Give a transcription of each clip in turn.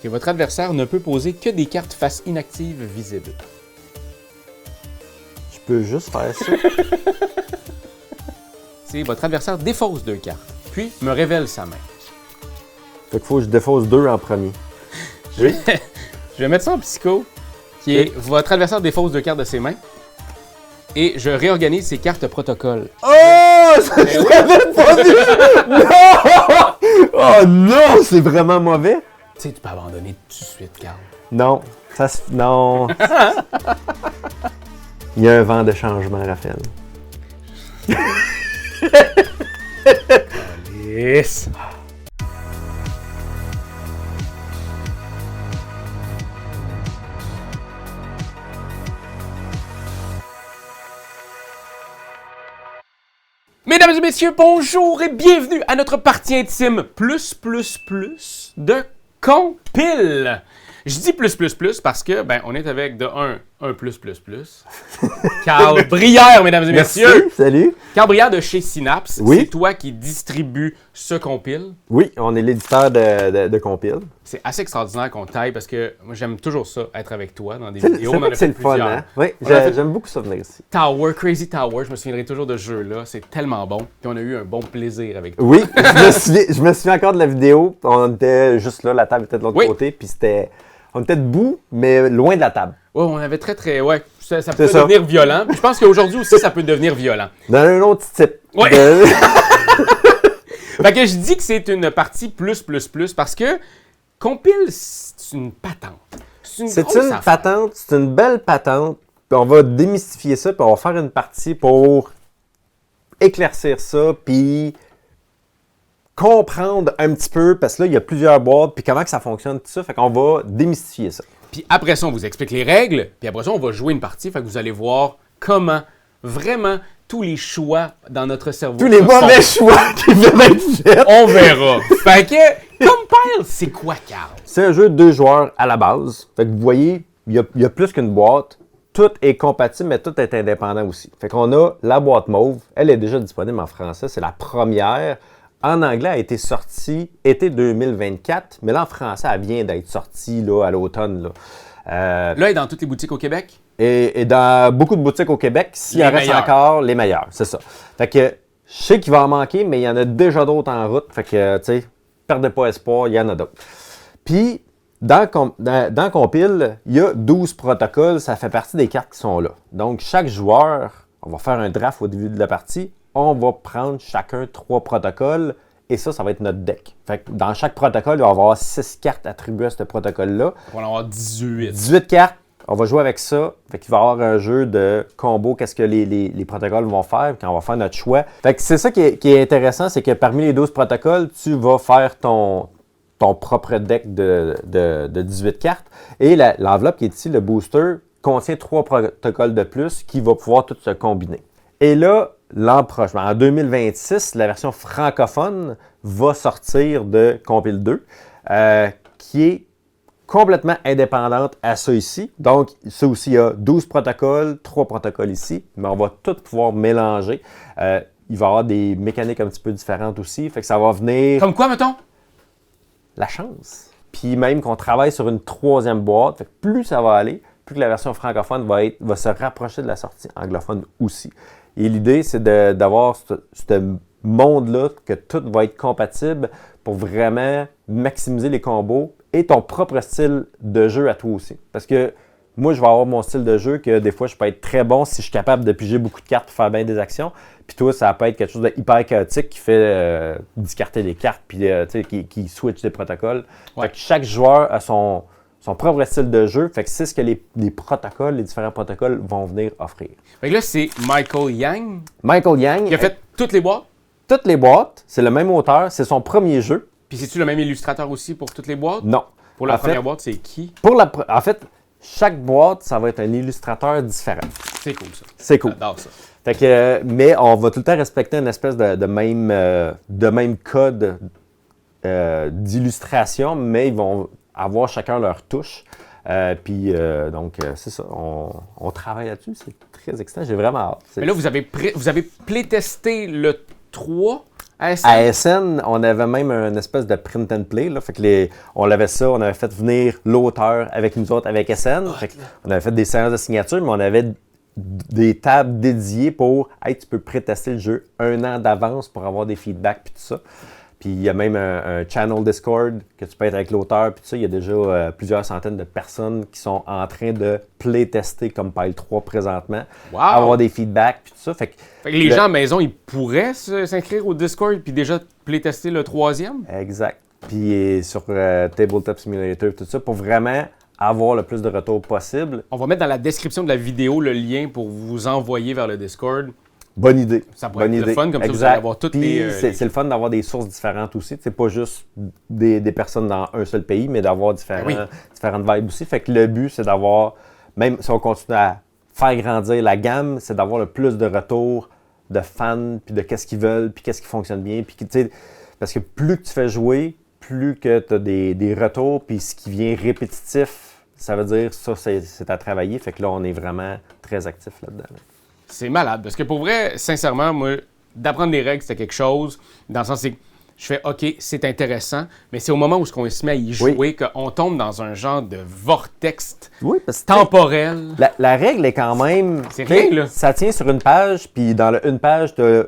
que votre adversaire ne peut poser que des cartes face inactives visibles. Je peux juste faire ça. C'est votre adversaire défausse 2 cartes, puis me révèle sa main. Fait qu'il faut que je défausse 2 en premier. Je vais mettre ça en psycho, qui est votre adversaire défausse 2 cartes de ses mains, et je réorganise ses cartes protocole. Oh! Ça j'avais pas vu! Non! Oh non! C'est vraiment mauvais? Tu sais, tu peux abandonner tout de suite, Carl. Non. Non. Il y a un vent de changement, Raphaël. Yes! Mesdames et messieurs, bonjour et bienvenue à notre partie intime de Compile. Je dis plus parce que, on est avec de un plus. Carl Brière, mesdames et messieurs. Merci, salut. Carl Brière de chez Synapse, Oui. c'est toi qui distribue ce compile. Oui, on est l'éditeur de Compile. C'est assez extraordinaire qu'on taille parce que moi j'aime toujours ça, être avec toi dans des C'est vidéos. On en a c'est fait le fun, plusieurs. hein? Oui, On a fait j'aime beaucoup ça venir ici. Tower, Crazy Tower, je me souviendrai toujours de ce jeu-là. C'est tellement bon. Puis on a eu un bon plaisir avec toi. Oui, je me souviens encore de la vidéo. On était juste là, la table était de l'autre côté, puis on était debout, mais loin de la table. Ouais, on avait ouais, ça peut ça. devenir violent. Puis je pense qu'aujourd'hui aussi, ça peut devenir violent. Dans un autre type. Ouais. Fait que je dis que c'est une partie plus parce que Compile, c'est une patente. C'est une affaire. Patente, c'est une belle patente. Puis on va démystifier ça, puis on va faire une partie pour éclaircir ça, puis comprendre un petit peu, parce que là, il y a plusieurs boîtes, puis comment que ça fonctionne, tout ça. Fait qu'on va démystifier ça. Puis après ça, on vous explique les règles. Puis après ça, on va jouer une partie. Fait que vous allez voir comment vraiment tous les choix dans notre cerveau. Tous les mauvais choix qui viennent être faits. On verra. Fait que Compile, c'est quoi, Carl? C'est un jeu de 2 joueurs à la base. Fait que vous voyez, il y a plus qu'une boîte. Tout est compatible, mais tout est indépendant aussi. Fait qu'on a la boîte mauve. Elle est déjà disponible en français. C'est la première. En anglais, elle a été sortie été 2024, mais là, en français, elle vient d'être sortie là, à l'automne. Là, Là, elle est dans toutes les boutiques au Québec. et dans beaucoup de boutiques au Québec, s'il en reste meilleurs. encore, les meilleurs, c'est ça. Fait que je sais qu'il va en manquer, mais il y en a déjà d'autres en route. Fait que, tu sais, perdez pas espoir, il y en a d'autres. Puis, dans Compile, il y a 12 protocoles, ça fait partie des cartes qui sont là. Donc, chaque joueur, on va faire un draft au début de la partie. On va prendre chacun 3 protocoles et ça va être notre deck. Fait que dans chaque protocole, il va y avoir 6 cartes attribuées à ce protocole-là. On va en avoir 18. 18 cartes, on va jouer avec ça. Fait qu'il va y avoir un jeu de combo, qu'est-ce que les protocoles vont faire, quand on va faire notre choix. Fait que c'est ça qui est intéressant, c'est que parmi les 12 protocoles, tu vas faire ton propre deck de 18 cartes. Et l'enveloppe qui est ici, le booster, contient 3 protocoles de plus qui vont pouvoir tous se combiner. Et là, l'an prochain, en 2026, la version francophone va sortir de Compile 2, qui est complètement indépendante à ça ici. Donc, ça aussi, il y a 12 protocoles, 3 protocoles ici, mais on va tout pouvoir mélanger. Il va y avoir des mécaniques un petit peu différentes aussi, fait que ça va venir... Comme quoi, mettons? La chance. Puis même qu'on travaille sur une 3e boîte, fait que plus ça va aller, plus que la version francophone va se rapprocher de la sortie anglophone aussi. Et l'idée, c'est d'avoir ce monde-là, que tout va être compatible pour vraiment maximiser les combos et ton propre style de jeu à toi aussi. Parce que moi, je vais avoir mon style de jeu que des fois, je peux être très bon si je suis capable de piger beaucoup de cartes pour faire bien des actions. Puis toi, ça peut être quelque chose de hyper chaotique qui fait discarter des cartes puis qui switch des protocoles. Ouais. Fait que chaque joueur a son propre style de jeu. Fait que c'est ce que les protocoles, les différents protocoles vont venir offrir. Fait que là, c'est Michael Yang Michael Yang, qui a fait toutes les boîtes. toutes les boîtes, c'est le même auteur, c'est son premier jeu. Puis c'est-tu le même illustrateur aussi pour toutes les boîtes? Non. Pour la En première fait, boîte, c'est qui? En fait, chaque boîte, ça va être un illustrateur différent. C'est cool, ça. C'est cool. J'adore ça. Fait que, mais on va tout le temps respecter une espèce de même code d'illustration, mais ils vont avoir chacun leur touche. Donc, c'est ça. On travaille là-dessus. C'est très excitant. J'ai vraiment hâte. Mais là, vous avez playtesté le 3. À SN, on avait même une espèce de print and play. Là, fait que on avait ça, on avait fait venir l'auteur avec nous autres, avec SN. On avait fait des séances de signature, mais on avait des tables dédiées pour « Hey, tu peux pré-tester le jeu 1 an d'avance pour avoir des feedbacks puis tout ça. » Puis il y a même un channel Discord que tu peux être avec l'auteur puis tout ça. Il y a déjà plusieurs centaines de personnes qui sont en train de play-tester comme Pile 3 présentement. Wow. Avoir des feedbacks puis tout ça. Fait que les gens à la maison, ils pourraient s'inscrire au Discord puis déjà play-tester le 3e? Exact. Puis sur Tabletop Simulator tout ça pour vraiment avoir le plus de retours possible. On va mettre dans la description de la vidéo le lien pour vous envoyer vers le Discord. Bonne idée. Ça pourrait Bonne être idée. le fun, comme exact. ça vous allez avoir toutes Puis les... c'est le fun d'avoir des sources différentes aussi. C'est pas juste des personnes dans un seul pays, mais d'avoir différentes vibes aussi. Fait que le but, c'est d'avoir, même si on continue à faire grandir la gamme, c'est d'avoir le plus de retours de fans, puis de qu'est-ce qu'ils veulent, puis qu'est-ce qui fonctionne bien. Puis, parce que plus que tu fais jouer, plus que tu as des retours, puis ce qui vient répétitif, ça veut dire ça, c'est à travailler. Fait que là, on est vraiment très actif là-dedans. C'est malade, parce que pour vrai, sincèrement, moi, d'apprendre les règles, c'était quelque chose, dans le sens c'est je fais OK, c'est intéressant, mais c'est au moment où on se met à y jouer qu'on tombe dans un genre de vortex temporel. La règle est quand même... C'est rien, là. Ça tient sur une page, puis dans une page, tu as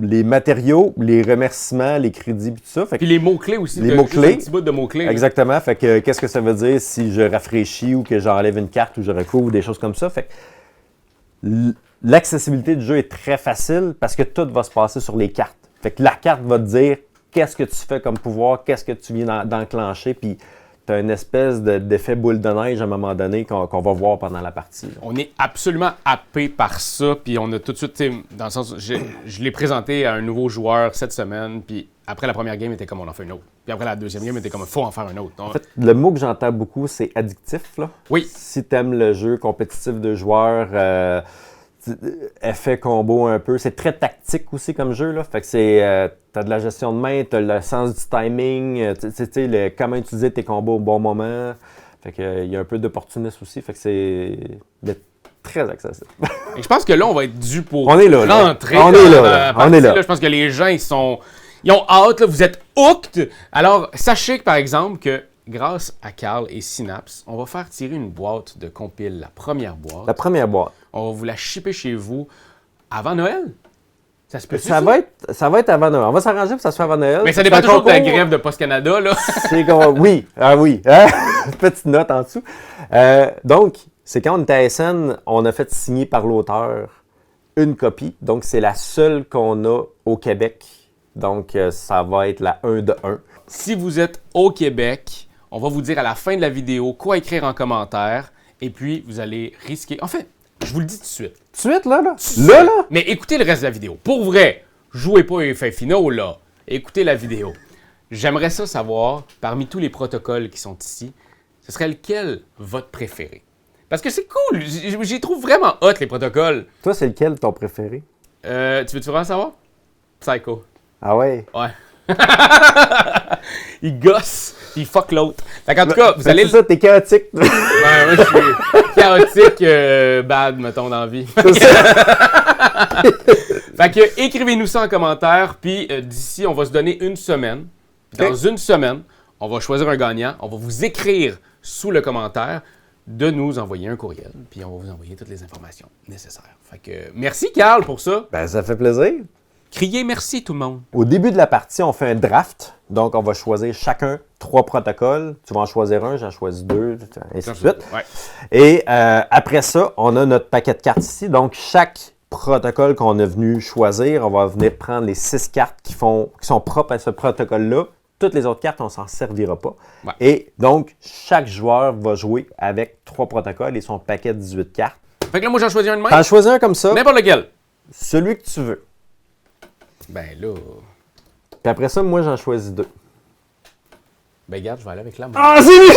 les matériaux, les remerciements, les crédits, puis tout ça. Fait puis les mots-clés aussi. Les mots-clés. Un petit bout de mots-clés. Exactement. Fait que qu'est-ce que ça veut dire si je rafraîchis ou que j'enlève une carte ou je recouvre, des choses comme ça. Fait que l'accessibilité du jeu est très facile parce que tout va se passer sur les cartes. Fait que la carte va te dire qu'est-ce que tu fais comme pouvoir, qu'est-ce que tu viens d'enclencher, puis tu as une espèce d'effet boule de neige à un moment donné qu'on va voir pendant la partie. Là. On est absolument happé par ça, puis on a tout de suite, dans le sens, je l'ai présenté à un nouveau joueur cette semaine, puis après la première game, il était comme on en fait une autre. Puis après la deuxième game, il était comme faut en faire un autre. En fait, le mot que j'entends beaucoup, c'est addictif. Là. Oui. Si tu aimes le jeu compétitif de joueurs, effet combo un peu. C'est très tactique aussi comme jeu. Là. Fait que t'as de la gestion de main, t'as le sens du timing, comment utiliser tes combos au bon moment. Fait que il y a un peu d'opportunisme aussi. Fait que c'est très accessible. Et je pense que là, on va être dû pour on est là, rentrer. On est là. On est là. Je pense que les gens, ils ont hâte. Là, vous êtes hooked. Alors, sachez que, par exemple, que grâce à Carl et Synapse, on va faire tirer une boîte de compile, la première boîte. La première boîte. On va vous la shipper chez vous avant Noël. Ça se peut ça va être avant Noël. On va s'arranger pour que ça se fasse avant Noël. Mais ça dépend toujours de la grève de Post Canada, là. C'est comme... Oui. Ah oui. Petite note en dessous. Donc, c'est quand on était à SN, on a fait signer par l'auteur une copie. Donc, c'est la seule qu'on a au Québec. Donc, ça va être la 1 de 1. Si vous êtes au Québec, on va vous dire à la fin de la vidéo quoi écrire en commentaire. Et puis, vous allez risquer... En fait, je vous le dis tout de suite. Tout de suite, là? Là? Mais écoutez le reste de la vidéo. Pour vrai, jouez pas aux effets finaux, là. Écoutez la vidéo. J'aimerais ça savoir, parmi tous les protocoles qui sont ici, ce serait lequel votre préféré? Parce que c'est cool. J'y trouve vraiment hot, les protocoles. Toi, c'est lequel ton préféré? Tu veux-tu vraiment savoir? Psycho. Ah ouais? Ouais. Il gosse, il fuck l'autre. Fait qu'en tout cas, vous allez... C'est ça, t'es chaotique. Ouais, moi, je suis chaotique, bad, mettons, dans la vie. Fait que, écrivez-nous ça en commentaire, puis d'ici, on va se donner une semaine. Puis dans une semaine, on va choisir un gagnant. On va vous écrire sous le commentaire de nous envoyer un courriel, puis on va vous envoyer toutes les informations nécessaires. Fait que, merci, Carl, pour ça. Ben, ça fait plaisir. Criez merci, tout le monde. Au début de la partie, on fait un draft. Donc, on va choisir chacun 3 protocoles. Tu vas en choisir un, j'en choisis 2, ainsi de suite. Ouais. Et après ça, on a notre paquet de cartes ici. Donc, chaque protocole qu'on est venu choisir, on va venir prendre les 6 cartes qui sont propres à ce protocole-là. Toutes les autres cartes, on ne s'en servira pas. Ouais. Et donc, chaque joueur va jouer avec 3 protocoles et son paquet de 18 cartes. Fait que là, moi, j'en choisis un de même. T'en choisis un comme ça. N'importe lequel. Celui que tu veux. Ben là... Puis après ça, moi, j'en choisis 2. Ben regarde, je vais aller avec la main. Ah, c'est lui!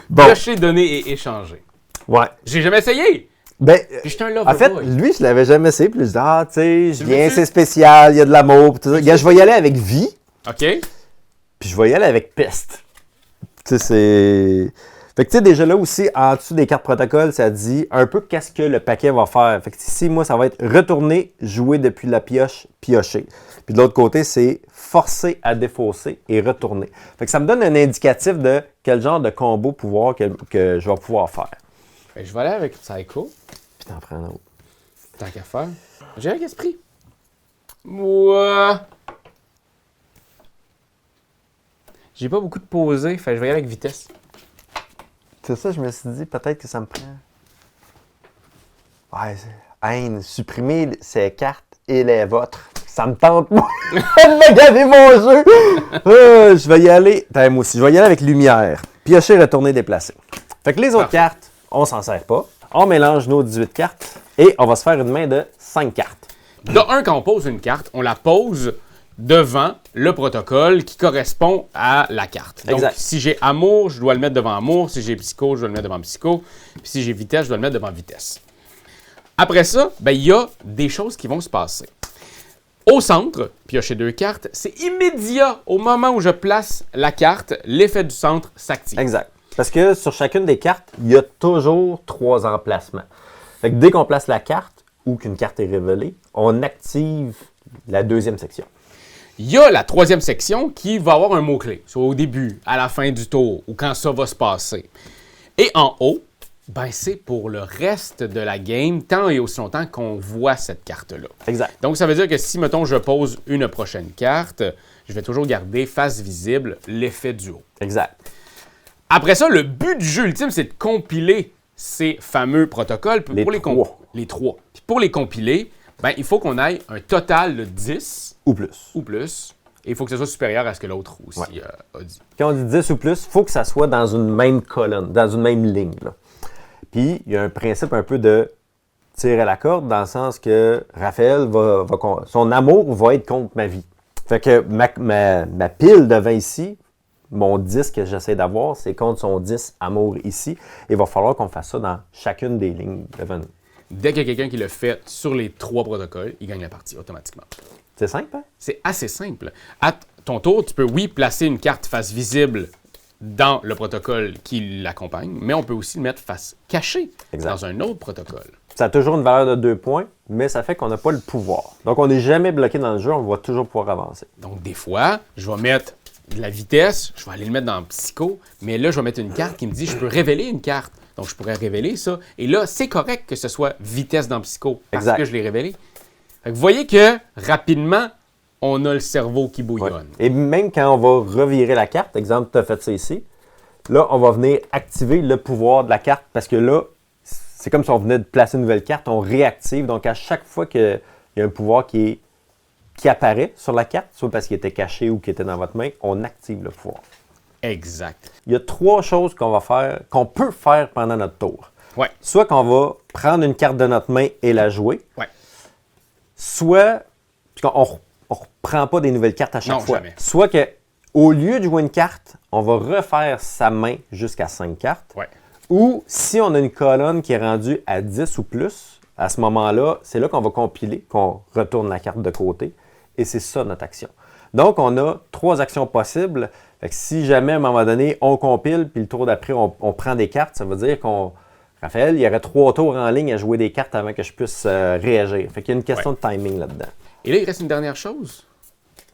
Bon. Cocher, donner et échanger. Ouais. J'ai jamais essayé. Ben, Puis j'étais un lover en fait, boy. lui, je l'avais jamais essayé. Puis je dis, ah, tu sais, je Tu viens, veux-tu? c'est spécial, il y a de l'amour. Puis tout ça. Gars, je vais y aller avec vie, OK. puis je vais y aller avec peste. Tu sais, c'est. Fait que tu sais, déjà là aussi, en dessous des cartes protocole, ça dit un peu qu'est-ce que le paquet va faire. Fait que ici, moi, ça va être retourner, jouer depuis la pioche, piocher. Puis de l'autre côté, c'est forcer à défausser et retourner. Fait que ça me donne un indicatif de quel genre de combo pouvoir que je vais pouvoir faire. Ben, je vais aller avec Psycho. Puis t'en prends un autre. Tant qu'à faire. J'ai avec Esprit. Ouais. J'ai pas beaucoup de posé, fait que je vais y aller avec Vitesse. C'est ça, je me suis dit, peut-être que ça me prend. Ouais, haine, supprimer ces cartes et les vôtres. Ça me tente, moi, de me gaver mon jeu. Je vais y aller. Attends, moi aussi, je vais y aller avec lumière. Piocher, retourner, déplacer. Fait que les autres cartes, on s'en sert pas. On mélange nos 18 cartes et on va se faire une main de 5 cartes. De un, quand on pose une carte, on la pose devant le protocole qui correspond à la carte. Donc, Exact. si j'ai amour, je dois le mettre devant amour. Si j'ai psycho, je dois le mettre devant psycho. Puis si j'ai vitesse, je dois le mettre devant vitesse. Après ça, ben, il y a des choses qui vont se passer. Au centre, piocher 2 cartes, c'est immédiat. Au moment où je place la carte, l'effet du centre s'active. Exact. Parce que sur chacune des cartes, il y a toujours 3 emplacements. Fait que dès qu'on place la carte ou qu'une carte est révélée, on active la deuxième section. Il y a la troisième section qui va avoir un mot-clé, soit au début, à la fin du tour, ou quand ça va se passer. Et en haut, ben c'est pour le reste de la game, tant et aussi longtemps qu'on voit cette carte-là. Exact. Donc, ça veut dire que si, mettons, je pose une prochaine carte, je vais toujours garder face visible l'effet du haut. Exact. Après ça, le but du jeu ultime, c'est de compiler ces fameux protocoles. Les trois. Les 3. Puis pour les compiler, ben, il faut qu'on ait un total de 10 Ou plus. ou plus. Et il faut que ce soit supérieur à ce que l'autre aussi a dit. Quand on dit 10 ou plus, il faut que ça soit dans une même colonne, dans une même ligne, là. Puis, il y a un principe un peu de tirer la corde, dans le sens que Raphaël son amour va être contre ma vie. Fait que ma pile de 20 ici, mon 10 que j'essaie d'avoir, c'est contre son 10 amour ici. Il va falloir qu'on fasse ça dans chacune des lignes devant nous. Dès qu'il y a quelqu'un qui le fait sur les 3 protocoles, il gagne la partie automatiquement. C'est simple, hein? C'est assez simple. À ton tour, tu peux, oui, placer une carte face visible dans le protocole qui l'accompagne, mais on peut aussi le mettre face cachée dans un autre protocole. Ça a toujours une valeur de 2 points, mais ça fait qu'on n'a pas le pouvoir. Donc, on n'est jamais bloqué dans le jeu, on va toujours pouvoir avancer. Donc, des fois, je vais mettre de la vitesse, je vais aller le mettre dans psycho, mais là, je vais mettre une carte qui me dit je peux révéler une carte. Donc, je pourrais révéler ça. Et là, c'est correct que ce soit vitesse dans psycho parce que je l'ai révélé. Fait que vous voyez que rapidement, on a le cerveau qui bouillonne. Ouais. Et même quand on va revirer la carte, exemple, tu as fait ça ici, là, on va venir activer le pouvoir de la carte parce que là, c'est comme si on venait de placer une nouvelle carte, on réactive. Donc, à chaque fois qu'il y a un pouvoir qui apparaît sur la carte, soit parce qu'il était caché ou qu'il était dans votre main, on active le pouvoir. Exact. Il y a 3 choses qu'on peut faire pendant notre tour. Ouais. Soit qu'on va prendre une carte de notre main et la jouer. Ouais. Soit qu'on ne reprend pas des nouvelles cartes à chaque fois. Jamais. Soit qu'au lieu de jouer une carte, on va refaire sa main jusqu'à 5 cartes. Ouais. Ou si on a une colonne qui est rendue à 10 ou plus, à ce moment-là, c'est là qu'on va compiler, qu'on retourne la carte de côté. Et c'est ça notre action. Donc, on a 3 actions possibles. Fait que si jamais, à un moment donné, on compile, puis le tour d'après, on prend des cartes, ça veut dire Raphaël, il y aurait 3 tours en ligne à jouer des cartes avant que je puisse réagir. Fait qu'il y a une question de timing là-dedans. Et là, il reste une dernière chose.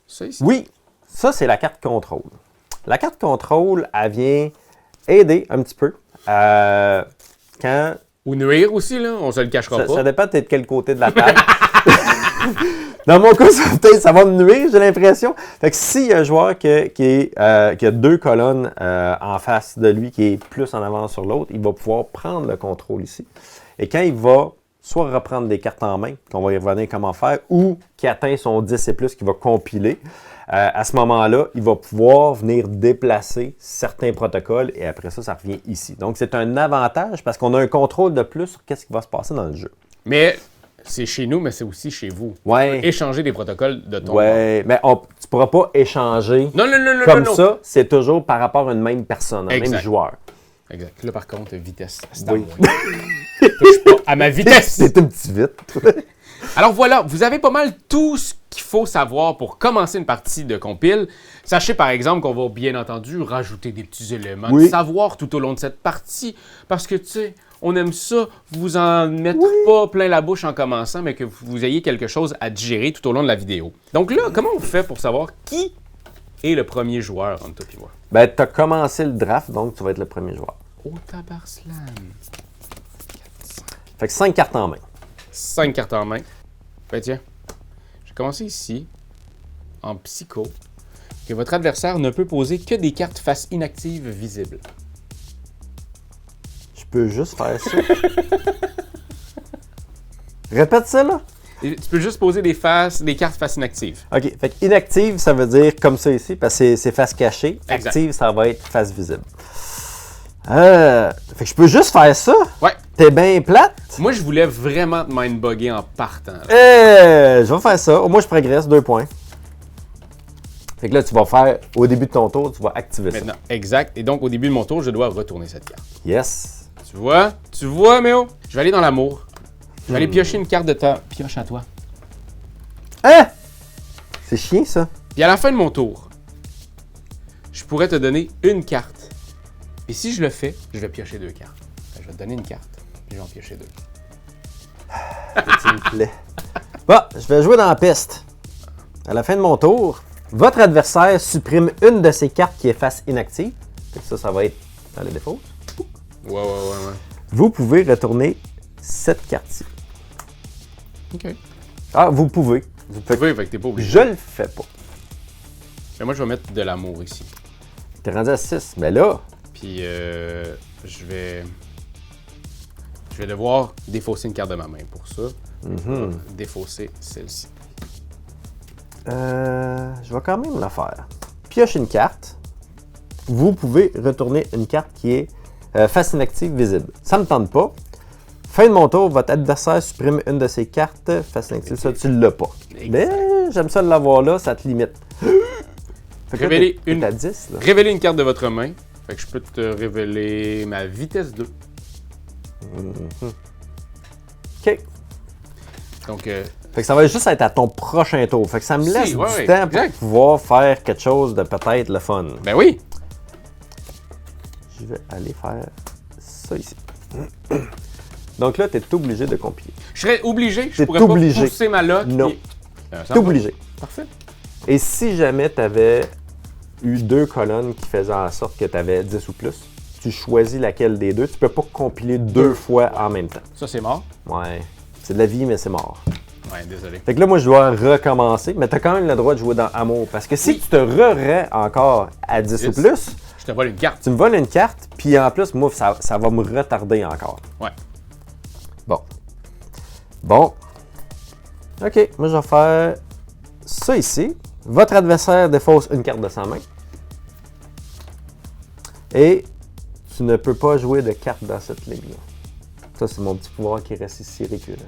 Ça ici. Oui, ça, c'est la carte contrôle. La carte contrôle, elle vient aider un petit peu quand... Ou nuire aussi, là. On se le cachera pas. Ça dépend de quel côté de la table. Dans mon cas, ça va me nuire, j'ai l'impression. Fait que s'il y a un joueur qui a 2 colonnes en face de lui, qui est plus en avant sur l'autre, il va pouvoir prendre le contrôle ici. Et quand il va soit reprendre des cartes en main, qu'on va y revenir comment faire, ou qui atteint son 10 et plus, qui va compiler, à ce moment-là, il va pouvoir venir déplacer certains protocoles et après ça, ça revient ici. Donc, c'est un avantage parce qu'on a un contrôle de plus sur ce qui va se passer dans le jeu. Mais c'est chez nous, mais c'est aussi chez vous. Ouais. Échanger des protocoles de ton Ouais, mais tu ne pourras pas échanger non, comme ça. C'est toujours par rapport à une même personne, un même joueur. Exact. Là, par contre, vitesse, c'est oui. à moi. Touche pas à ma vitesse. C'est un petit vite. Alors voilà, vous avez pas mal tout ce qu'il faut savoir pour commencer une partie de compile. Sachez par exemple qu'on va bien entendu rajouter des petits éléments de savoir tout au long de cette partie. Parce que tu sais, on aime ça, vous en mettre pas plein la bouche en commençant, mais que vous ayez quelque chose à digérer tout au long de la vidéo. Donc là, comment on fait pour savoir qui est le premier joueur entre toi et moi? Ben, t'as commencé le draft, donc tu vas être le premier joueur. Oh, tabarslan. Fait que 5 cartes en main. 5 cartes en main. Ben tiens, je vais commencer ici, en psycho, que votre adversaire ne peut poser que des cartes face inactives visibles. Je peux juste faire ça. Répète ça, là. Et tu peux juste poser des cartes face inactives. OK. Fait que inactive, ça veut dire comme ça ici, parce que c'est face cachée. Exact. Active, ça va être face visible. Fait que je peux juste faire ça? Ouais. T'es bien plate? Moi, je voulais vraiment te mindbugger en partant. Là. Je vais faire ça. Au moins, je progresse 2 points. Fait que là, tu vas faire, au début de ton tour, tu vas activer ça. Maintenant, exact. Et donc, au début de mon tour, je dois retourner cette carte. Yes. Tu vois, Méo? Je vais aller dans l'amour. Je vais aller piocher une carte de ta pioche à toi. Hein? C'est chiant, ça. Puis à la fin de mon tour, je pourrais te donner une carte. Et si je le fais, je vais piocher 2 cartes. Fait que je vais te donner une carte, puis je vais en piocher 2. S'il me plaît. Bon, je vais jouer dans la piste. À la fin de mon tour, votre adversaire supprime une de ses cartes qui est face inactive. Fait que ça va être dans les défauts. Ouais. Vous pouvez retourner cette carte-ci. OK. Ah, vous pouvez. Vous pouvez, fait que t'es pas obligé. Je le fais pas. Mais moi, je vais mettre de l'amour ici. T'es rendu à 6. Mais là, Puis, je vais devoir défausser une carte de ma main pour ça. Défausser celle-ci. je vais quand même la faire. Pioche une carte. Vous pouvez retourner une carte qui est face inactive visible. Ça ne me tente pas. Fin de mon tour, votre adversaire supprime une de ses cartes face inactive. Ça, tu ne l'as pas. Exact. Mais j'aime ça de l'avoir là, ça te limite. Fait que là, Révéler t'es à 10, là. Révéler une carte de votre main. Fait que je peux te révéler ma vitesse 2. OK. Donc, Fait que ça va juste être à ton prochain tour. Fait que ça me laisse du temps pour pouvoir faire quelque chose de peut-être le fun. ben oui! Je vais aller faire ça ici. Donc là, tu es obligé de compiler. Je serais obligé, je T'es pourrais obligé. pas pousser ma lock. Non. Puis... Tu es obligé. Parfait. Et si jamais tu avais eu 2 colonnes qui faisaient en sorte que tu avais 10 ou plus, tu choisis laquelle des deux. Tu peux pas compiler 2 fois en même temps. Ça, c'est mort. Ouais. C'est de la vie, mais c'est mort. Ouais, désolé. Fait que là, moi, je dois recommencer, mais tu as quand même le droit de jouer dans Amour. Parce que si tu te rends encore à 10 ou plus, je te vole une carte. tu me voles une carte, puis en plus, moi, ça va me retarder encore. Ouais. Bon. OK, moi, je vais faire ça ici. Votre adversaire défausse une carte de sa main. Et tu ne peux pas jouer de carte dans cette ligne-là. Ça, c'est mon petit pouvoir qui reste ici récurrent.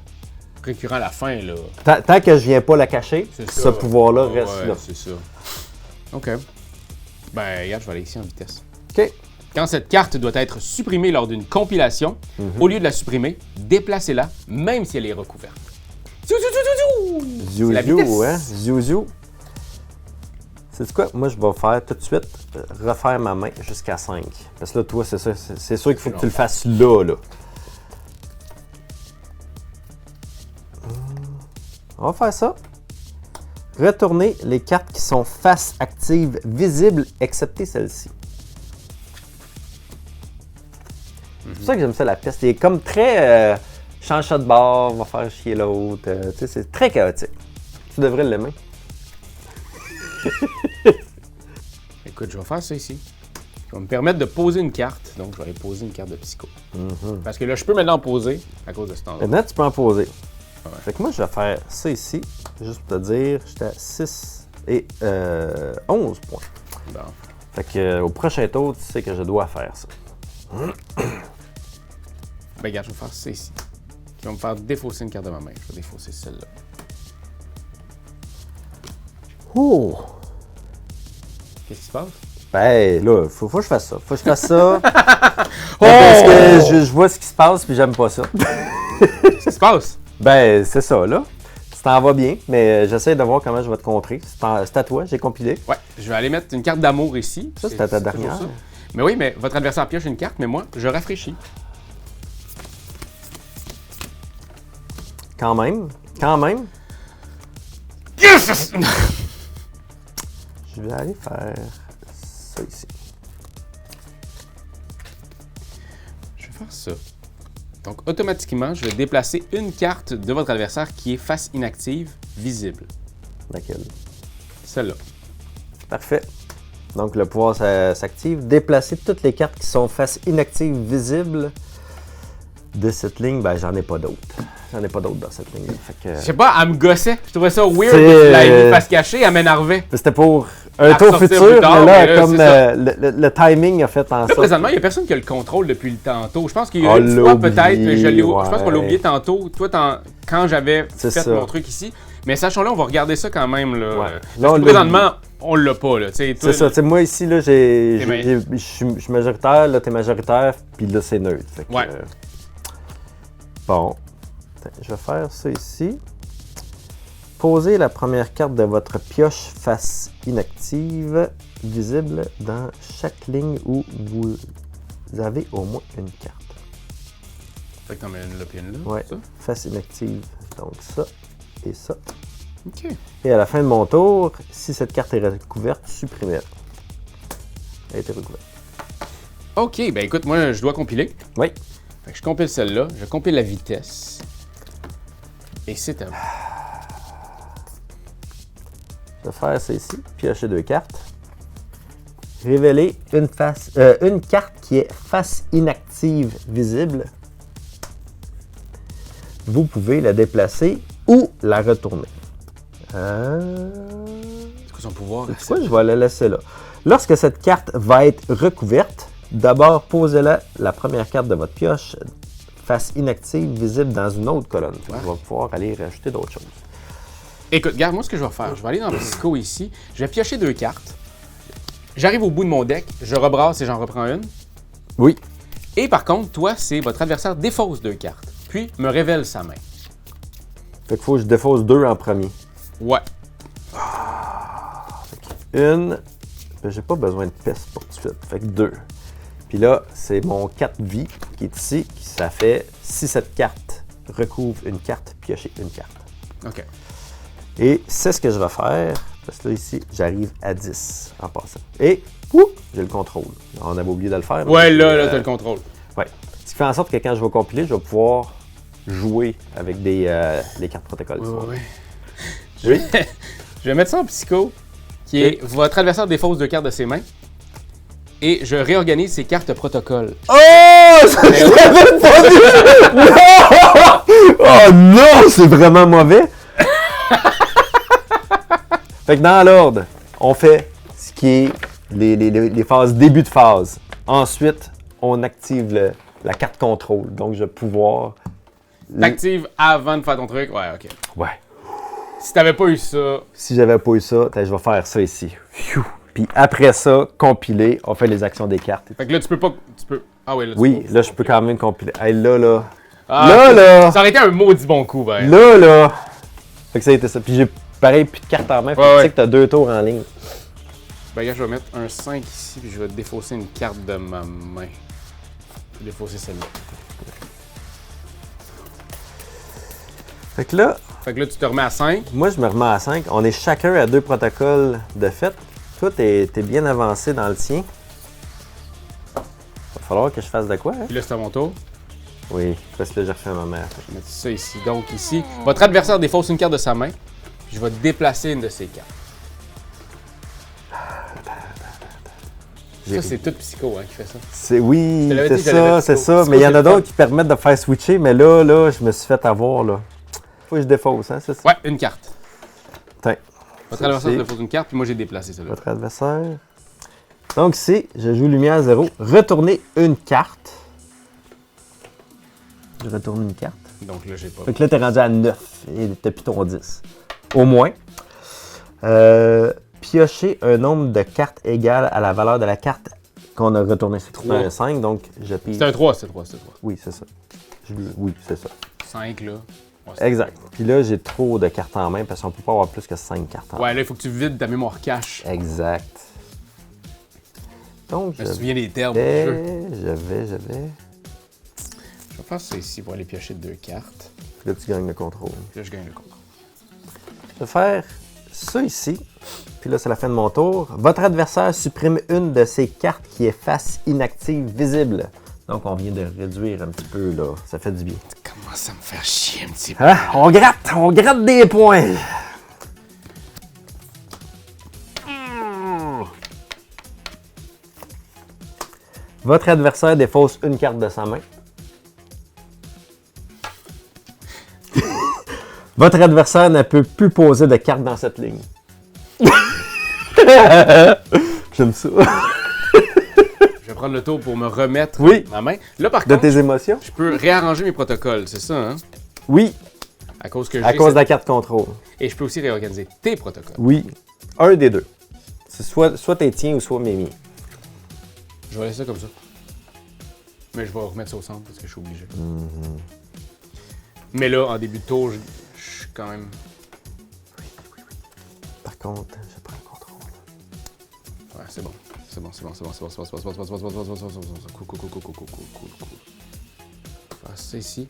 Récurrent à la fin, là. Tant que je viens pas la cacher, ce pouvoir-là reste ouais, là. c'est ça. OK. Ben, regarde, je vais aller ici en vitesse. OK. Quand cette carte doit être supprimée lors d'une compilation, au lieu de la supprimer, déplacez-la, même si elle est recouverte. Ziou, ziou, ziou, ziou, ziou. C'est la vitesse. Ziou, hein? Ziou, ziou. C'est quoi? Moi, je vais faire tout de suite, refaire ma main jusqu'à 5. Parce que là, toi, c'est ça. C'est sûr qu'il faut que tu le fasses là, là. On va faire ça. Retournez les cartes qui sont face active visibles, excepté celle-ci. C'est pour ça que j'aime ça, la piste. Il est comme très... change ça de bord, va faire chier l'autre. Tu sais, c'est très chaotique. Tu devrais l'aimer. Écoute, je vais faire ça ici. Ça va me permettre de poser une carte. Donc, je vais aller poser une carte de psycho. Parce que là, je peux maintenant poser à cause de ce temps-là. Maintenant, tu peux en poser. Ouais. Fait que moi, je vais faire ça ici. Juste pour te dire, j'étais à 6 et 11 points. Bon. Fait que au prochain tour, tu sais que je dois faire ça. Ben, regarde, je vais faire ça ici. Qui va me faire défausser une carte de ma main. Je vais défausser celle-là. Oh! Qu'est-ce qui se passe? Ben là, faut que je fasse ça. Faut que je fasse ça. Parce que je vois ce qui se passe puis j'aime pas ça. Qu'est-ce qui se passe? Ben, c'est ça, là. t'en vas bien, mais j'essaie de voir comment je vais te contrer. C'est à toi, j'ai compilé. Ouais, je vais aller mettre une carte d'amour ici. Ça, c'était ta dernière. Mais oui, mais votre adversaire pioche une carte, mais moi, je rafraîchis. Quand même. Yes! Je vais aller faire ça ici. Je vais faire ça. Donc, automatiquement, je vais déplacer une carte de votre adversaire qui est face inactive, visible. Laquelle? Celle-là. Parfait. Donc, le pouvoir s'active. Déplacer toutes les cartes qui sont face inactive, visible de cette ligne. Ben, j'en ai pas d'autres. J'en ai pas d'autres dans cette ligne-là. Je sais pas, elle me gossait. Je trouvais ça weird. C'est, La face cachée, elle m'énervait. C'était pour un À tour ressortir futur, plus tard, mais là, mais là, comme c'est le timing a fait en Là, sorte. présentement, il n'y a personne qui a le contrôle depuis le tantôt. Je pense qu'il y a On une l'a fois oublié, peut-être, mais je pense qu'on l'a ouais. oublié tantôt. Toi, quand j'avais C'est fait ça. mon truc ici. Mais sachons-le, on va regarder ça quand même. Là. Ouais. Parce Là, on que l'a présentement, on l'a pas. Là. C'est ça. Tu sais, moi, ici, là, je mais- suis majoritaire, là, t'es majoritaire, puis là, c'est neutre. Fait que, Ouais. Bon. Attends, je vais faire ça ici. Posez la première carte de votre pioche face inactive, visible dans chaque ligne où vous avez au moins une carte. Fait que t'en mets une là, puis une là. Ouais. Ça? Face inactive. Donc ça et ça. OK. Et à la fin de mon tour, si cette carte est recouverte, supprimez-la. Elle a été recouverte. OK, ben écoute, moi, je dois compiler. Oui. Fait que je compile celle-là. Je compile la vitesse. Et c'est à vous. Je vais faire ça ici. Piocher 2 cartes. Révéler une carte qui est face inactive visible. Vous pouvez la déplacer ou la retourner. C'est quoi son pouvoir? C'est quoi? Je vais la laisser là. Lorsque cette carte va être recouverte, d'abord posez-la la première carte de votre pioche face inactive visible dans une autre colonne. Ouais. On va pouvoir aller rajouter d'autres choses. Écoute, regarde, moi, ce que je vais faire, je vais aller dans Psycho ici. Je vais piocher 2 cartes. J'arrive au bout de mon deck, je rebrasse et j'en reprends une. Oui. Et par contre, toi, c'est votre adversaire défausse 2 cartes. Puis, me révèle sa main. Fait qu'il faut que je défausse 2 en premier. Ouais. Une, ben, j'ai pas besoin de peste pour tout de suite. Fait que 2. Puis là, c'est mon 4 vie qui est ici. Ça fait, si cette carte recouvre une carte, piocher une carte. OK. Et c'est ce que je vais faire. Parce que là, ici, j'arrive à 10 en passant. Et, j'ai le contrôle. On avait oublié de le faire. Mais Ouais, là, t'as le contrôle. Ouais. Ce qui fait en sorte que quand je vais compiler, je vais pouvoir jouer avec les cartes protocoles. Oui. Oui. Je vais mettre ça en Psycho, qui est votre adversaire défausse 2 cartes de ses mains. Et je réorganise ses cartes protocole. Oh! Ça, je l'avais pas vu! Non! Oh non! C'est vraiment mauvais! Fait que dans l'ordre, on fait ce qui est les phases début de phase. Ensuite, on active la carte contrôle. Donc, je vais pouvoir... T'actives avant de faire ton truc. Ouais, OK. Ouais. Si t'avais pas eu ça... Si j'avais pas eu ça, je vais faire ça ici. Pfiou. Puis après ça, compiler, on fait les actions des cartes. Fait que là, tu peux pas... Ah ouais, là, tu Oui, peux- là, je peux quand même compiler. Hey, là. Ah, Là. Ça aurait été un maudit bon coup, ben. Là. Fait que ça a été ça. Puis j'ai pareil, plus de cartes en main. Fait que tu Ouais. sais que t'as 2 tours en ligne. Ben, regarde, je vais mettre un 5 ici, puis je vais défausser une carte de ma main. Je vais défausser celle-là. Fait que là, Fait que là, tu te remets à 5. moi, je me remets à 5. On est chacun à 2 protocoles de fait. Toi, t'es bien avancé dans le tien. Va falloir que je fasse de quoi, hein? Puis là, c'est à mon tour. Oui, parce que là, j'ai refait ma mère. Je vais mettre ça ici. Donc, ici, votre adversaire défausse une carte de sa main. Puis je vais déplacer une de ses cartes. Ça, c'est tout Psycho hein, qui fait ça. Oui, Je te l'avais c'est dit, je l'avais ça, c'est Psycho. ça. Psycho, Mais il y en c'est a le fun. d'autres qui permettent de faire switcher. Mais là, je me suis fait avoir, là. Faut que je défausse, hein, c'est ça? Ouais, une carte. Tiens, Votre Ça, adversaire c'est- défausse une carte, puis moi, j'ai déplacé celle-là. votre adversaire. Donc ici, je joue lumière 0. Retournez une carte. Je retourne une carte. Donc là, j'ai pas. Fait que là, t'es rendu à 9 et t'as plus ton 10. Au moins. Piochez un nombre de cartes égal à la valeur de la carte qu'on a retournée. C'est Trois. un 5, donc je pige. C'est un 3, c'est 3, c'est 3. Oui, c'est ça. Oui, c'est ça. 5, là. Ouais, c'est Exact. Puis là, j'ai trop de cartes en main parce qu'on peut pas avoir plus que 5 cartes en main. Ouais, là, il faut que tu vides ta mémoire cache. Exact. Donc, Je me souviens des termes du jeu. j'avais. Je vais faire ça ici pour aller piocher 2 cartes. Puis là, tu gagnes le contrôle. Puis là, je gagne le contrôle. Je vais faire ça ici. Puis là, c'est la fin de mon tour. Votre adversaire supprime une de ses cartes qui est face inactive visible. Donc, on vient de réduire un petit peu, là. Ça fait du bien. Commence à me faire chier un petit peu. Hein? On gratte des points. Votre adversaire défausse une carte de sa main. Votre adversaire ne peut plus poser de carte dans cette ligne. J'aime ça. Je vais prendre le tour pour me remettre Oui. ma main. Là, par De contre, tes émotions? je peux réarranger mes protocoles, c'est ça, hein? Oui, À cause que à j'ai cause de cette- la carte contrôle. Et je peux aussi réorganiser tes protocoles. Oui, un des deux. C'est soit tes tiens ou soit mes miens. Je vais laisser ça comme ça. Mais je vais remettre ça au centre parce que je suis obligé. Mais là, en début de tour, je suis quand même... Par contre, je prends le contrôle. Ouais, c'est bon. C'est bon. Cool. Faire ça ici.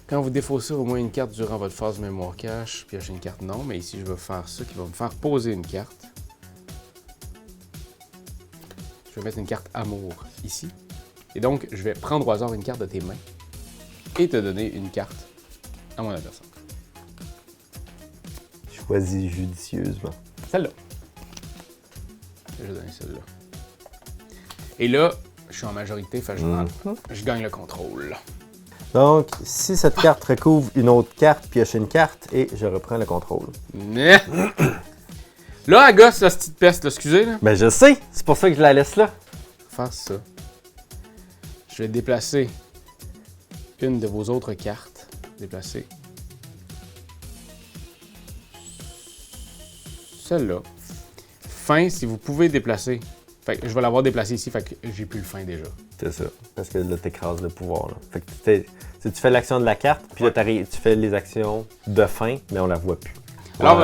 Quand vous défaussez au moins une carte durant votre phase mémoire cache, piochez une carte non, mais ici je vais faire ça qui va me faire poser une carte. Je vais mettre une carte amour ici. Et donc, je vais prendre au hasard une carte de tes mains et te donner une carte à mon adversaire. Choisis judicieusement. Celle-là. Je vais donner celle-là. Et là, je suis en majorité, fait que je gagne le contrôle. Donc, si cette carte recouvre une autre carte, pioche une carte et je reprends le contrôle. Mais... Là, elle gosse, la petite peste, là, excusez. Là. Ben, je sais, c'est pour ça que je la laisse là. Faire ça. Je vais déplacer une de vos autres cartes. Déplacer. Celle-là. Fin, si vous pouvez déplacer. Fait que je vais l'avoir déplacée ici, fait que j'ai plus le fin déjà. C'est ça. Parce que là, t'écrases le pouvoir. Là. Fait que tu fais l'action de la carte, puis là, tu fais les actions de fin, mais on la voit plus. Alors,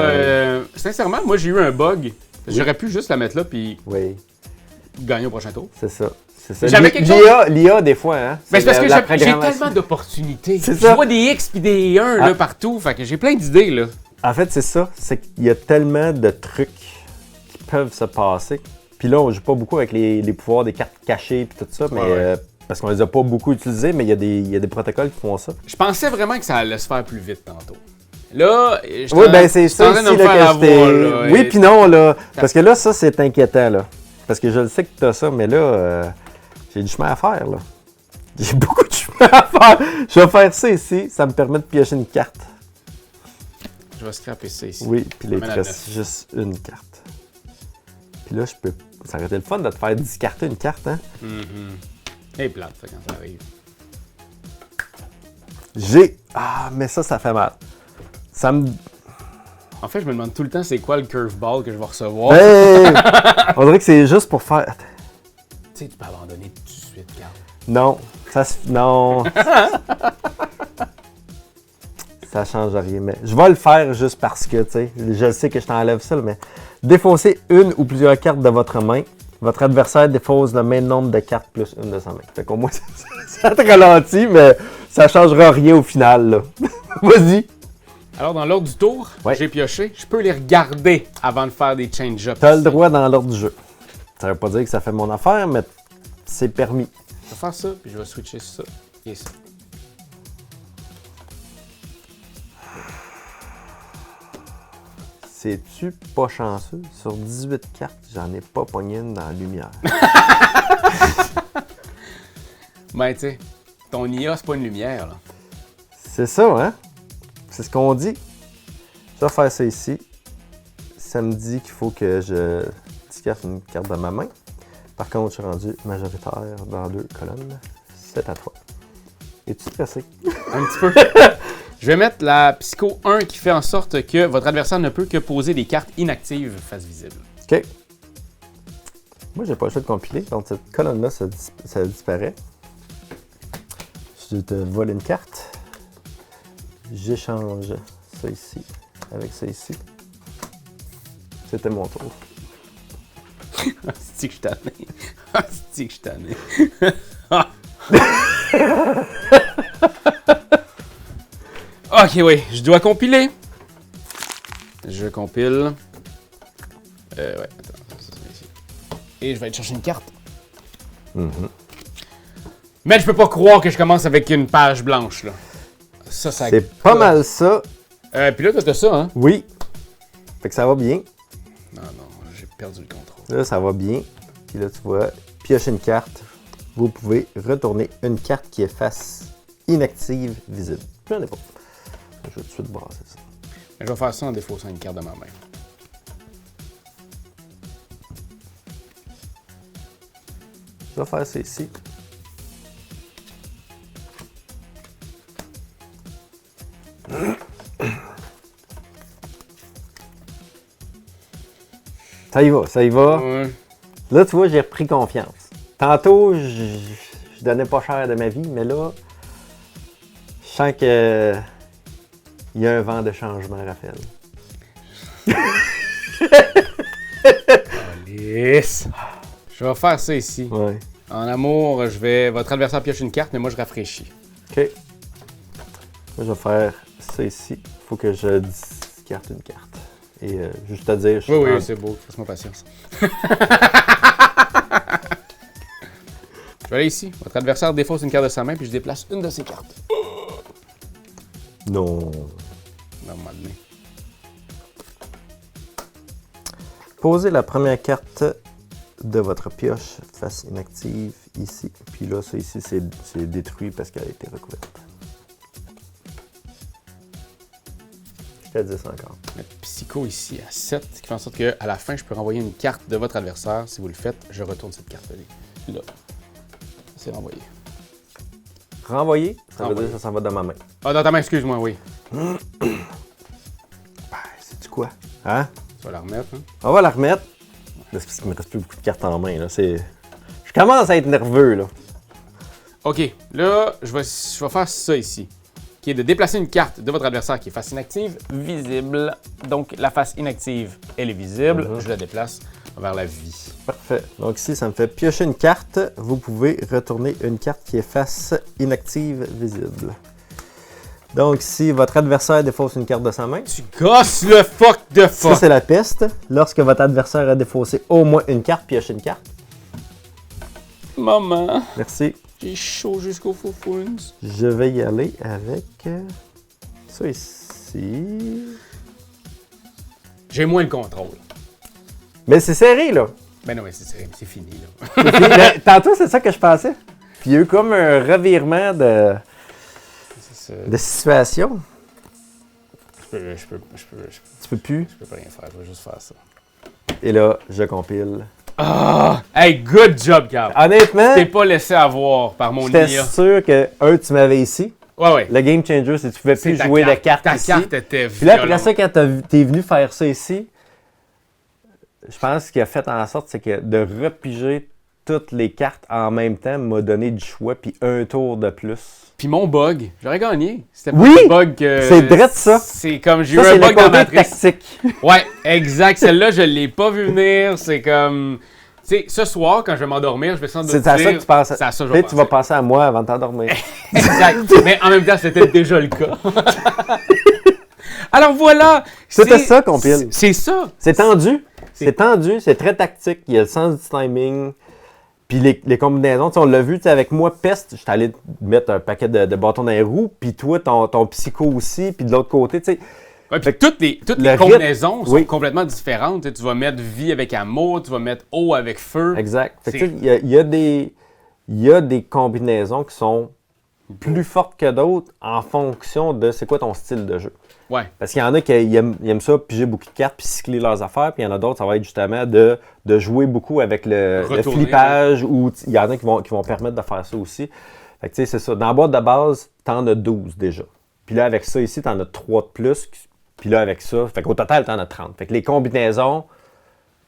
sincèrement, moi, j'ai eu un bug. J'aurais pu juste la mettre là, puis Oui, gagner au prochain tour. c'est ça. C'est ça. J'avais quelque chose- L'IA, des fois, hein. Mais c'est parce que la j'ai programmation. tellement d'opportunités. C'est Je ça. vois des X puis des 1 là, partout. Fait que j'ai plein d'idées, là. En fait, c'est ça. C'est qu'il y a tellement de trucs qui peuvent se passer. Puis là, on joue pas beaucoup avec les pouvoirs des cartes cachées puis tout ça, mais Ouais. parce qu'on les a pas beaucoup utilisés, mais il y a des protocoles qui font ça. Je pensais vraiment que ça allait se faire plus vite tantôt. Là, je Oui, ben c'est ça en train de ici me là, faire que j'étais... avoir, là, Oui, et- puis non, là. Parce que là, ça, c'est inquiétant, là. Parce que je le sais que t'as ça, mais là, j'ai du chemin à faire, là. J'ai beaucoup de chemin à faire. Je vais faire ça ici. Ça me permet de piocher une carte. Je vais scraper ça ici. Oui, puis là, il te Ramène à reste juste une carte. Puis là, je peux... Ça aurait été le fun de te faire discarter une carte, hein? Et plate, ça, quand ça arrive. J'ai... Ah, mais ça fait mal. Ça me... En fait, je me demande tout le temps c'est quoi le curveball que je vais recevoir. Hey! On dirait que c'est juste pour faire... Tu sais, tu peux abandonner tout de suite, Carl. Non, non. Ça change rien, mais je vais le faire juste parce que, tu sais, je sais que je t'enlève ça, mais défaussez une ou plusieurs cartes de votre main. Votre adversaire défausse le même nombre de cartes plus une de sa main. Fait qu'au moins, ça te ralentit, mais ça changera rien au final, là. Vas-y. Alors, dans l'ordre du tour, Ouais. j'ai pioché. Je peux les regarder avant de faire des change-ups. T'as le droit dans l'ordre du jeu. Ça veut pas dire que ça fait mon affaire, mais c'est permis. Je vais faire ça, puis je vais switcher ça et ça. C'est-tu pas chanceux? Sur 18 cartes, j'en ai pas pogné une dans la lumière. Ben, tu sais, ton IA, c'est pas une lumière, là. C'est ça, hein? C'est ce qu'on dit. Je vais faire ça ici. Ça me dit qu'il faut que je discarte une carte de ma main. Par contre, je suis rendu majoritaire dans 2 colonnes. C'est à toi. Es-tu stressé? Un petit peu. Je vais mettre la Psycho 1 qui fait en sorte que votre adversaire ne peut que poser des cartes inactives face visible. OK. Moi, j'ai pas le choix de compiler. Donc, cette colonne-là, ça disparaît. Je te vole une carte. j'échange ça ici avec ça ici. C'était mon tour. C'est que je tanné. C'est que je tanné. Ok, oui, je dois compiler. Je compile. Ouais, attends. Ici. Et je vais aller chercher une carte. Mais je peux pas croire que je commence avec une page blanche, là. Ça C'est pas mal ça. Puis là, t'as ça, hein? Oui. Fait que ça va bien. Non, j'ai perdu le contrôle. Là, ça va bien. Puis là, tu vois, piocher une carte. Vous pouvez retourner une carte qui est face inactive visible. J'en ai pas. Je vais tout de suite brasser ça. Je vais faire ça en défaussant une carte de ma main. Je vais faire ça ici. Ça y va, ça y va. Ouais. Là, tu vois, j'ai repris confiance. Tantôt, je donnais pas cher de ma vie, mais là, je sens que il y a un vent de changement, Raphaël. Alice. Je vais faire ça ici. Ouais. En amour, votre adversaire pioche une carte, mais moi je rafraîchis. OK. Moi, je vais faire ça ici. Il faut que je discarte une carte. Et juste à dire, Oui, c'est beau. Laisse-moi patience. Je vais aller ici. Votre adversaire défausse une carte de sa main, puis je déplace une de ses cartes. Non. À un moment donné. Posez la première carte de votre pioche face inactive ici. Puis là, ça ici, c'est détruit parce qu'elle a été recouverte. Je te dis ça encore. Mettre Psycho ici à 7, ce qui fait en sorte qu'à la fin, je peux renvoyer une carte de votre adversaire. Si vous le faites, je retourne cette carte-là. Là. C'est renvoyé. Renvoyer, ça veut Renvoyer. dire que ça s'en va dans ma main. Ah, dans ta main, excuse-moi, oui. Ben, c'est-tu quoi? Hein? Tu vas la remettre, hein? On va la remettre. Là, c'est parce qu'il me reste plus beaucoup de cartes en main. Là. Je commence à être nerveux. Là. OK. Là, je vais faire ça ici. Qui est de déplacer une carte de votre adversaire qui est face inactive, visible. Donc, la face inactive, elle est visible. Je la déplace vers la vie. Parfait. Donc ici, ça me fait piocher une carte. Vous pouvez retourner une carte qui est face inactive, visible. Donc, si votre adversaire défausse une carte de sa main, Tu gosses le fuck de ça, fuck! c'est la peste. Lorsque votre adversaire a défaussé au moins une carte, piochez une carte. Maman, Merci. j'ai chaud jusqu'au foufounes. Je vais y aller avec ça ici. J'ai moins le contrôle. Mais c'est serré, là. Ben non, mais c'est fini, là. Mais tantôt, c'est ça que je pensais. Puis il y a eu comme un revirement de situation. Je peux Tu peux plus. pas rien faire, je vais juste faire ça. Et là, je compile. Ah! Hey, good job, Carl! Honnêtement, T'es pas laissé avoir par mon j'étais IA. sûr que, tu m'avais ici. Ouais. Le game changer, c'est que tu pouvais C'est plus ta jouer carte. de cartes Ta ici. carte était Puis là, après violente. ça, quand t'es venu faire ça ici, je pense ce qu'il a fait en sorte, c'est que de repiger toutes les cartes en même temps m'a donné du choix, puis un tour de plus. Puis mon bug, j'aurais gagné. C'était pas Oui! un bug que... C'est drôle ça. C'est comme j'ai eu Ça, un c'est le bug dans côté Matrice. tactique. Ouais, exact. Celle-là, je l'ai pas vu venir. C'est comme... Tu sais, ce soir, quand je vais m'endormir, je vais sans doute C'est à ça que tu penses. C'est à ça que je vais Peut-être que tu vas penser. penser à moi avant de t'endormir. Exact. Mais en même temps, c'était déjà le cas. Alors voilà. C'était c'est- ça qu'on pile. C'est ça. C'est tendu. C'est tendu, c'est très tactique. Il y a le sens du timing. Puis les combinaisons, tu sais, on l'a vu, tu sais, avec moi, Peste, j'étais allé mettre un paquet de bâtons dans les roues. Puis toi, ton psycho aussi. Puis de l'autre côté, tu sais. Ouais, puis toutes les le rythme, combinaisons sont oui. complètement différentes. Tu sais, tu vas mettre vie avec amour, tu vas mettre eau avec feu. Exact. Fait que, C'est- tu sais, il y a des combinaisons qui sont plus fortes que d'autres en fonction de c'est quoi ton style de jeu. Ouais. Parce qu'il y en a qui aiment ça, piger beaucoup de cartes, puis cycler leurs affaires, puis il y en a d'autres, ça va être justement de jouer beaucoup avec le Retourner, flippage, ou il y en a qui vont permettre de faire ça aussi. Fait que tu sais, c'est ça. Dans la boîte de base, t'en as 12 déjà. Puis là, avec ça ici, t'en as 3 de plus. Puis là, avec ça, fait qu'au total, t'en as 30. Fait que les combinaisons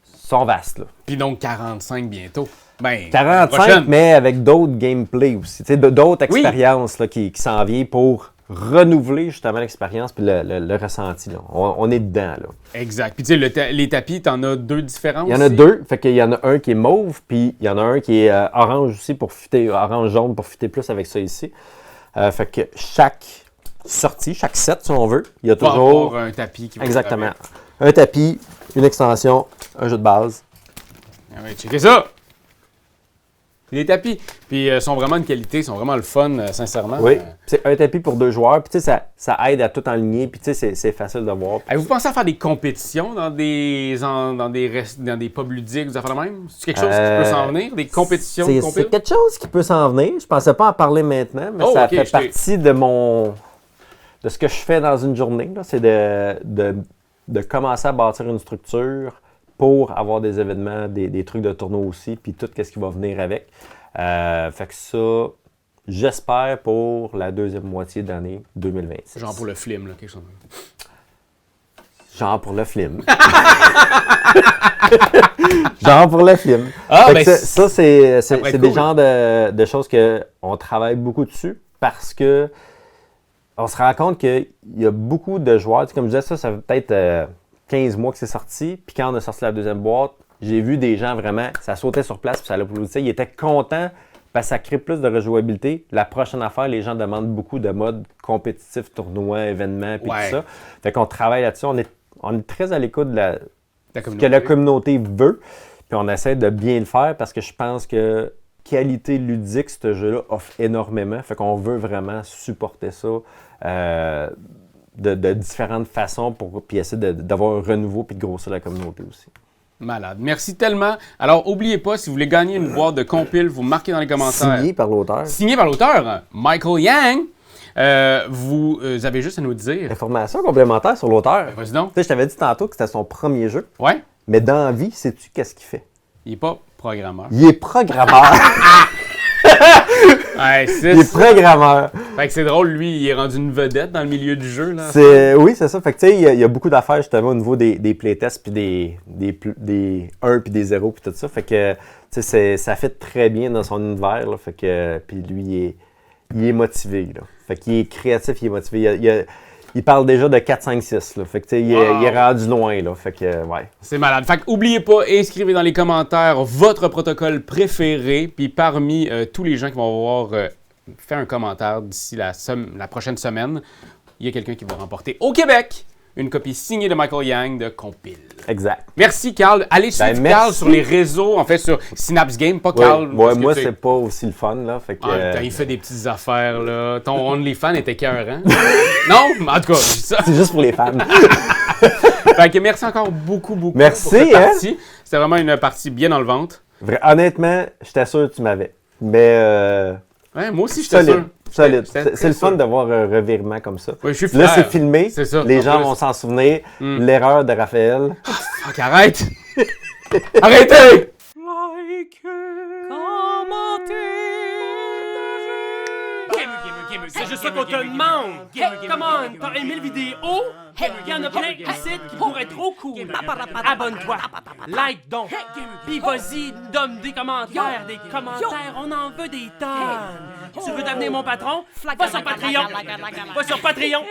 sont vastes, là. Puis donc 45 bientôt. Ben, 45, prochaine. mais avec d'autres gameplay aussi. Tu sais, d'autres Oui. expériences là, qui s'en viennent pour renouveler justement l'expérience puis le ressenti. Là. On est dedans. Là. Exact. Puis tu sais, les tapis, t'en as 2 différents aussi? Il y en a 2. Fait qu'il y en a un qui est mauve, puis il y en a un qui est orange aussi pour fitter, orange-jaune pour fitter plus avec ça ici. Fait que chaque sortie, chaque set, si on veut, il y a toujours... avoir un tapis qui va Exactement. Un tapis, une extension, un jeu de base. Ah oui, checkez ça! Les tapis, puis sont vraiment de qualité, sont vraiment le fun, sincèrement. Oui, c'est un tapis pour 2 joueurs, puis tu sais, ça aide à tout aligner, puis tu sais, c'est facile de voir. Avez-vous pensé à faire des compétitions dans des pubs ludiques, des affaires de même? C'est quelque chose qui peut s'en venir? Des compétitions de compil? C'est quelque chose qui peut s'en venir. Je pensais pas en parler maintenant, mais ça fait partie de ce que je fais dans une journée. C'est de commencer à bâtir une structure pour avoir des événements, des trucs de tournoi aussi, puis tout ce qui va venir avec. Fait que ça, j'espère pour la deuxième moitié de l'année 2026. Genre pour le film, là, quelque chose. Genre pour le film. Genre pour le film. Ah, ben ça, c'est cool. des genres de choses qu'on travaille beaucoup dessus parce que on se rend compte qu'il y a beaucoup de joueurs. Comme je disais, ça fait peut-être 15 mois que c'est sorti. Puis quand on a sorti la deuxième boîte, j'ai vu des gens vraiment, ça sautait sur place, puis ça l'applaudissait. Ils étaient contents parce que ça crée plus de rejouabilité. La prochaine affaire, les gens demandent beaucoup de modes compétitifs, tournois, événements, puis tout ça. Fait qu'on travaille là-dessus. On est très à l'écoute de ce que la communauté veut. Puis on essaie de bien le faire parce que je pense que qualité ludique, ce jeu-là offre énormément. Fait qu'on veut vraiment supporter ça de différentes façons puis essayer d'avoir un renouveau puis de grossir la communauté aussi. Malade. Merci tellement. Alors, n'oubliez pas, si vous voulez gagner une boîte de compile, vous marquez dans les commentaires. Signé par l'auteur. Signé par l'auteur, Michael Yang. Vous avez juste à nous dire. Information complémentaire sur l'auteur. Vas-y donc. Tu sais, je t'avais dit tantôt que c'était son premier jeu. Ouais. Mais dans la vie, sais-tu qu'est-ce qu'il fait? Il n'est pas programmeur. Il est programmeur. Ouais, il est programmeur. Fait que c'est drôle, lui, il est rendu une vedette dans le milieu du jeu. Là. Oui, c'est ça. Fait que tu sais, il y a beaucoup d'affaires justement au niveau des playtests, puis des 1 puis des 0 puis tout ça. Fait que tu sais, ça fait très bien dans son univers. Là, fait que, puis lui, il est motivé. Là. Fait qu'il est créatif, il est motivé. Il parle déjà de 4, 5, 6. Là. Fait que, tu sais, il est rendu loin. Là. Fait que, ouais. C'est malade. Fait que, n'oubliez pas, inscrivez dans les commentaires votre protocole préféré. Puis parmi tous les gens qui vont avoir fait un commentaire d'ici la prochaine semaine, il y a quelqu'un qui va remporter au Québec une copie signée de Michael Yang de Compile. Exact. Merci, Carl. Allez suivre Carl sur les réseaux, en fait, sur Synapse Game, pas Carl. Ouais, moi, c'est pas aussi le fun, là. Fait que, il fait des petites affaires, là. Ton OnlyFans était écœurant. Non? En tout cas, ça. C'est juste pour les fans. Fait que merci encore beaucoup. Merci, pour cette partie. C'était vraiment une partie bien enlevante. Honnêtement, j'étais sûr que tu m'avais. Mais... Ouais, moi aussi, j'étais sûr. Solide. C'est le fun d'avoir un revirement comme ça. Oui, je suis fier. Là, c'est filmé. C'est ça. Les gens vont s'en souvenir. L'erreur de Raphaël. Fuck, arrête! Arrêtez! C'est juste ça qu'on te demande! Come on! T'as aimé le vidéo? Il y en a plein ici qui pourraient être trop cool! Abonne-toi! Like donc! Pis vas-y, donne des commentaires! On en veut des tonnes! Tu veux devenir mon patron? Va sur Patreon! Va sur Patreon!